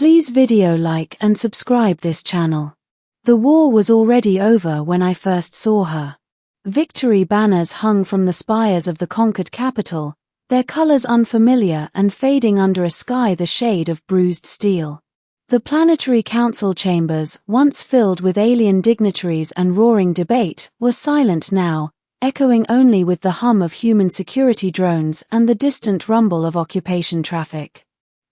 Please video like and subscribe this channel. The war was already over when I first saw her. Victory banners hung from the spires of the conquered capital, their colors unfamiliar and fading under a sky the shade of bruised steel. The planetary council chambers, once filled with alien dignitaries and roaring debate, were silent now, echoing only with the hum of human security drones and the distant rumble of occupation traffic.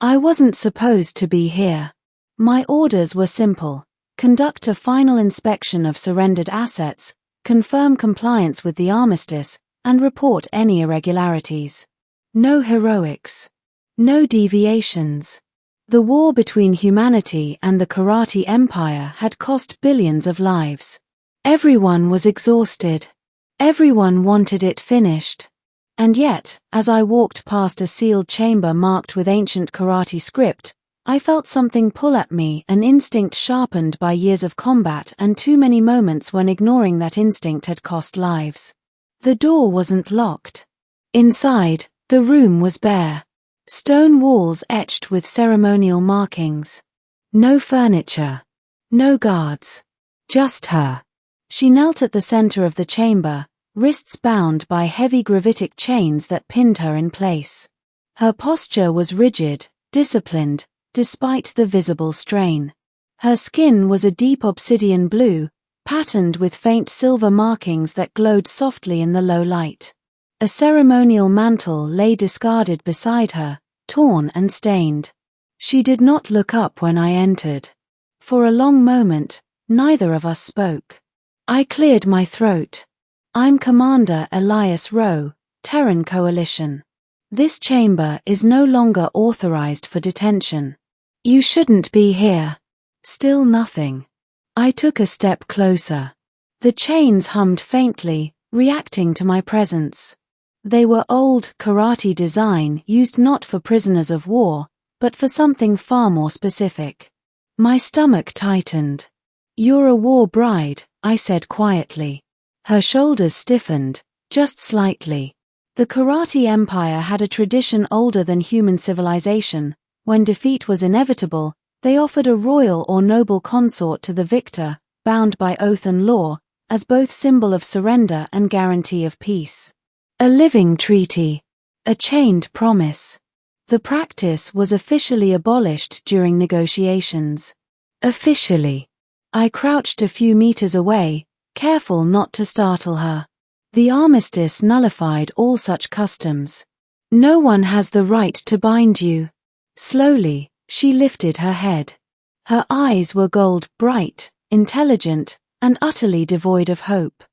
I wasn't supposed to be here. My orders were simple: conduct a final inspection of surrendered assets, confirm compliance with the armistice, and report any irregularities. No heroics. No deviations. The war between humanity and the Karate Empire had cost billions of lives. Everyone was exhausted. Everyone wanted it finished. And yet, as I walked past a sealed chamber marked with ancient karate script, I felt something pull at me, an instinct sharpened by years of combat and too many moments when ignoring that instinct had cost lives. The door wasn't locked. Inside, the room was bare. Stone walls etched with ceremonial markings. No furniture. No guards. Just her. She knelt at the center of the chamber, wrists bound by heavy gravitic chains that pinned her in place. Her posture was rigid, disciplined, despite the visible strain. Her skin was a deep obsidian blue, patterned with faint silver markings that glowed softly in the low light. A ceremonial mantle lay discarded beside her, torn and stained. She did not look up when I entered. For a long moment, neither of us spoke. I cleared my throat. I'm Commander Elias Rowe, Terran Coalition. This chamber is no longer authorized for detention. You shouldn't be here. Still nothing. I took a step closer. The chains hummed faintly, reacting to my presence. They were old karate design used not for prisoners of war, but for something far more specific. My stomach tightened. You're a war bride, I said quietly. Her shoulders stiffened, just slightly. The Karate Empire had a tradition older than human civilization. When defeat was inevitable, they offered a royal or noble consort to the victor, bound by oath and law, as both symbol of surrender and guarantee of peace. A living treaty. A chained promise. The practice was officially abolished during negotiations. Officially. I crouched a few meters away, careful not to startle her. The armistice nullified all such customs. No one has the right to bind you. Slowly, she lifted her head. Her eyes were gold, bright, intelligent, and utterly devoid of hope.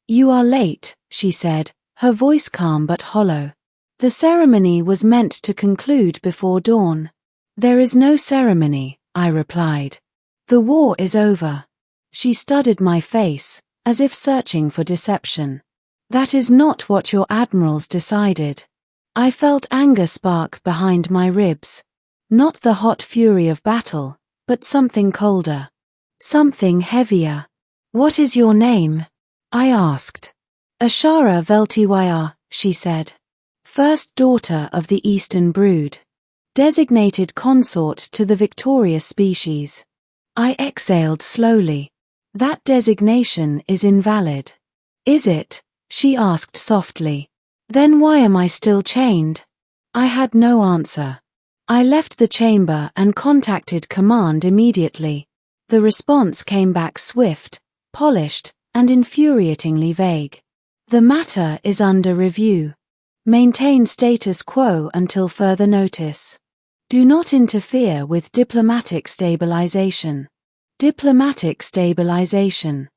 You are late, she said, her voice calm but hollow. The ceremony was meant to conclude before dawn. There is no ceremony, I replied. The war is over. She studied my face, as if searching for deception. That is not what your admirals decided. I felt anger spark behind my ribs. Not the hot fury of battle, but something colder. Something heavier. What is your name? I asked. Ashara Veltiwaya, she said. First daughter of the Eastern Brood. Designated consort to the victorious species. I exhaled slowly. That designation is invalid. Is it? She asked softly. Then why am I still chained? I had no answer. I left the chamber and contacted command immediately. The response came back swift, polished, and infuriatingly vague. The matter is under review. Maintain status quo until further notice. Do not interfere with diplomatic stabilization. Diplomatic stabilization.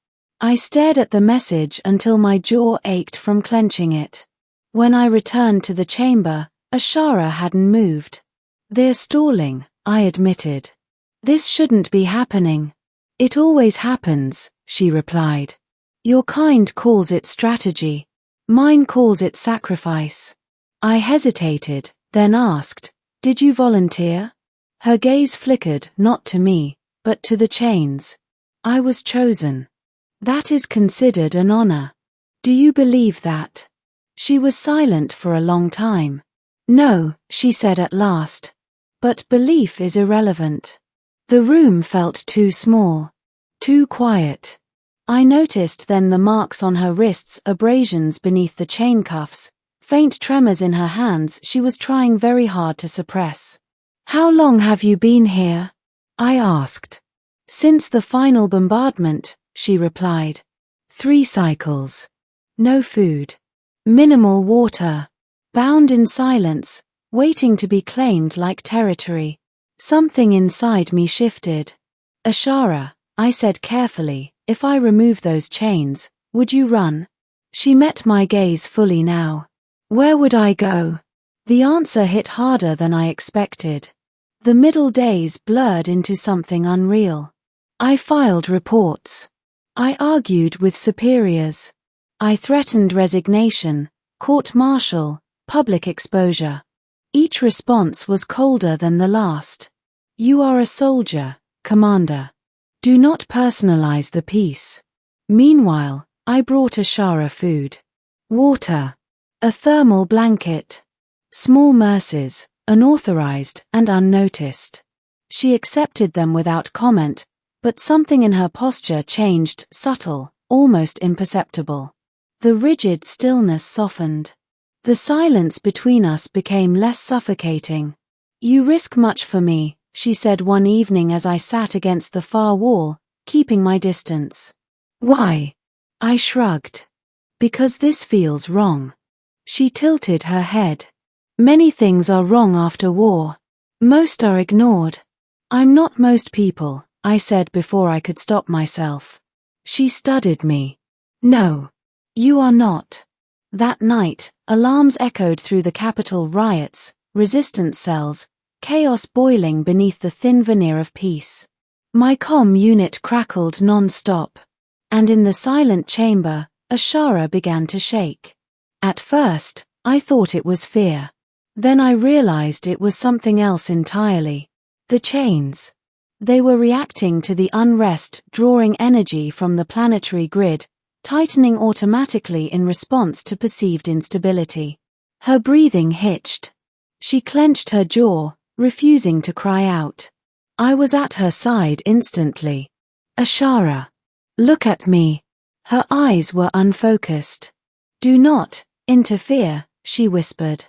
I stared at the message until my jaw ached from clenching it. When I returned to the chamber, Ashara hadn't moved. They're stalling, I admitted. This shouldn't be happening. It always happens, she replied. Your kind calls it strategy. Mine calls it sacrifice. I hesitated, then asked, did you volunteer? Her gaze flickered, not to me, but to the chains. I was chosen. That is considered an honor. Do you believe that? She was silent for a long time. No, she said at last. But belief is irrelevant. The room felt too small, too quiet. I noticed then the marks on her wrists, abrasions beneath the chain cuffs, faint tremors in her hands she was trying very hard to suppress. "How long have you been here?" I asked. "Since the final bombardment," she replied. 3 cycles. No food. Minimal water. Bound in silence, waiting to be claimed like territory. Something inside me shifted. "Ashara," I said carefully, "if I remove those chains, would you run?" She met my gaze fully now. Where would I go? The answer hit harder than I expected. The middle days blurred into something unreal. I filed reports. I argued with superiors. I threatened resignation, court-martial, public exposure. Each response was colder than the last. "You are a soldier, Commander. Do not personalize the peace." Meanwhile, I brought Ashara food. Water. A thermal blanket. Small mercies, unauthorized and unnoticed. She accepted them without comment, but something in her posture changed, subtle, almost imperceptible. The rigid stillness softened. The silence between us became less suffocating. "You risk much for me," she said one evening as I sat against the far wall, keeping my distance. "Why?" I shrugged. "Because this feels wrong." She tilted her head. "Many things are wrong after war. Most are ignored." "I'm not most people," I said before I could stop myself. She studied me. "No. You are not." That night, alarms echoed through the capital, riots, resistance cells, chaos boiling beneath the thin veneer of peace. My comm unit crackled non-stop. And in the silent chamber, Ashara began to shake. At first, I thought it was fear. Then I realized it was something else entirely. The chains. They were reacting to the unrest, drawing energy from the planetary grid, tightening automatically in response to perceived instability. Her breathing hitched. She clenched her jaw, refusing to cry out. I was at her side instantly. "Ashara, look at me." Her eyes were unfocused. "Do not interfere," she whispered.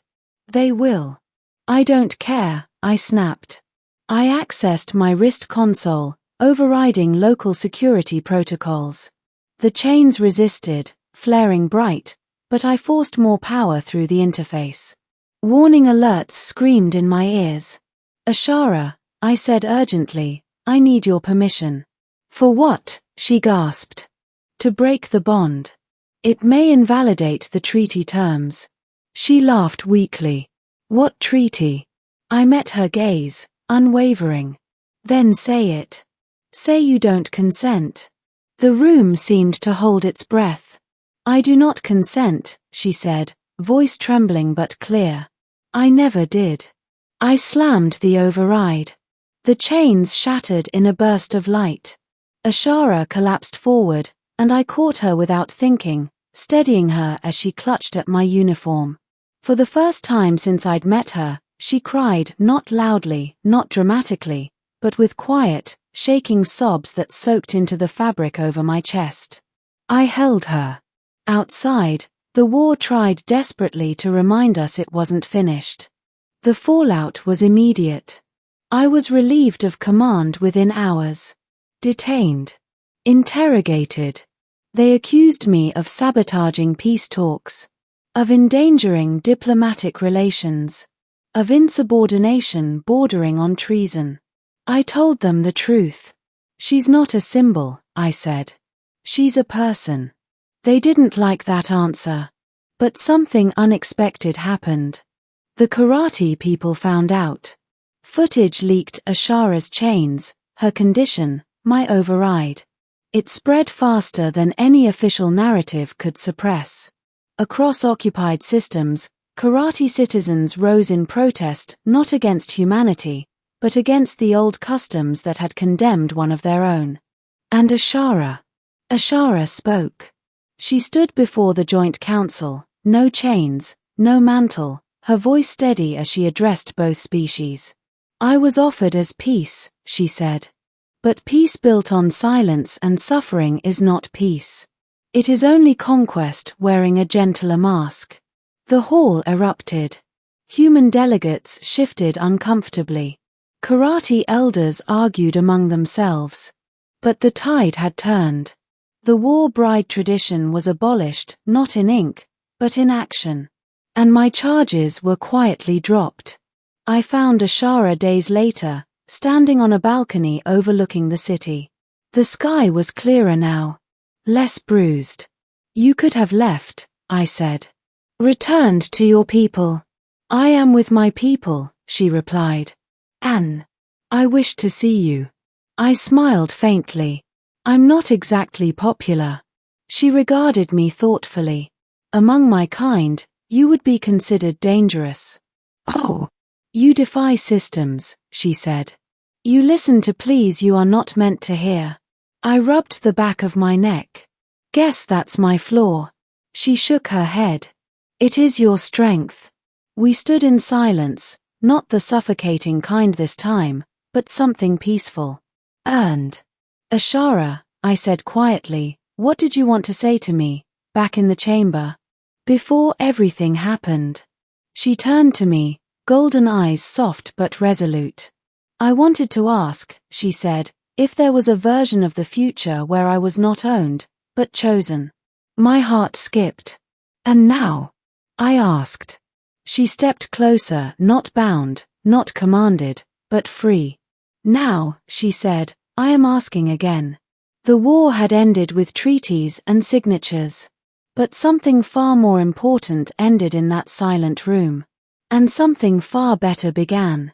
"They will." "I don't care," I snapped. I accessed my wrist console, overriding local security protocols. The chains resisted, flaring bright, but I forced more power through the interface. Warning alerts screamed in my ears. "Ashara," I said urgently, "I need your permission." "For what?" she gasped. "To break the bond. It may invalidate the treaty terms." She laughed weakly. "What treaty?" I met her gaze, unwavering. "Then say it. Say you don't consent." The room seemed to hold its breath. "I do not consent," she said, voice trembling but clear. "I never did." I slammed the override. The chains shattered in a burst of light. Ashara collapsed forward, and I caught her without thinking, steadying her as she clutched at my uniform. For the first time since I'd met her, she cried, not loudly, not dramatically, but with quiet, shaking sobs that soaked into the fabric over my chest. I held her. Outside, the war tried desperately to remind us it wasn't finished. The fallout was immediate. I was relieved of command within hours. Detained. Interrogated. They accused me of sabotaging peace talks, of endangering diplomatic relations, of insubordination bordering on treason. I told them the truth. "She's not a symbol," I said. "She's a person." They didn't like that answer. But something unexpected happened. The karate people found out. Footage leaked Ashara's chains, her condition, my override. It spread faster than any official narrative could suppress. Across occupied systems, karate citizens rose in protest not against humanity, but against the old customs that had condemned one of their own. And Ashara spoke. She stood before the Joint Council, no chains, no mantle, her voice steady as she addressed both species. "I was offered as peace," she said. But peace built on silence and suffering is not peace. It is only conquest wearing a gentler mask. The hall erupted. Human delegates shifted uncomfortably. Karate elders argued among themselves. But the tide had turned. The war bride tradition was abolished, not in ink, but in action. And my charges were quietly dropped. I found Ashara days later, standing on a balcony overlooking the city. The sky was clearer now. Less bruised. You could have left, I said. Returned to your people. I am with my people, she replied. Anne. I wish to see you. I smiled faintly. I'm not exactly popular. She regarded me thoughtfully. Among my kind, you would be considered dangerous. Oh. You defy systems, she said. You listen to pleas you are not meant to hear. I rubbed the back of my neck. Guess that's my flaw. She shook her head. It is your strength. We stood in silence, not the suffocating kind this time, but something peaceful. Earned. Ashara, I said quietly, what did you want to say to me, back in the chamber? Before everything happened. She turned to me, golden eyes soft but resolute. I wanted to ask, she said, if there was a version of the future where I was not owned, but chosen. My heart skipped. And now? I asked. She stepped closer, not bound, not commanded, but free. Now, she said, I am asking again. The war had ended with treaties and signatures. But something far more important ended in that silent room. And something far better began.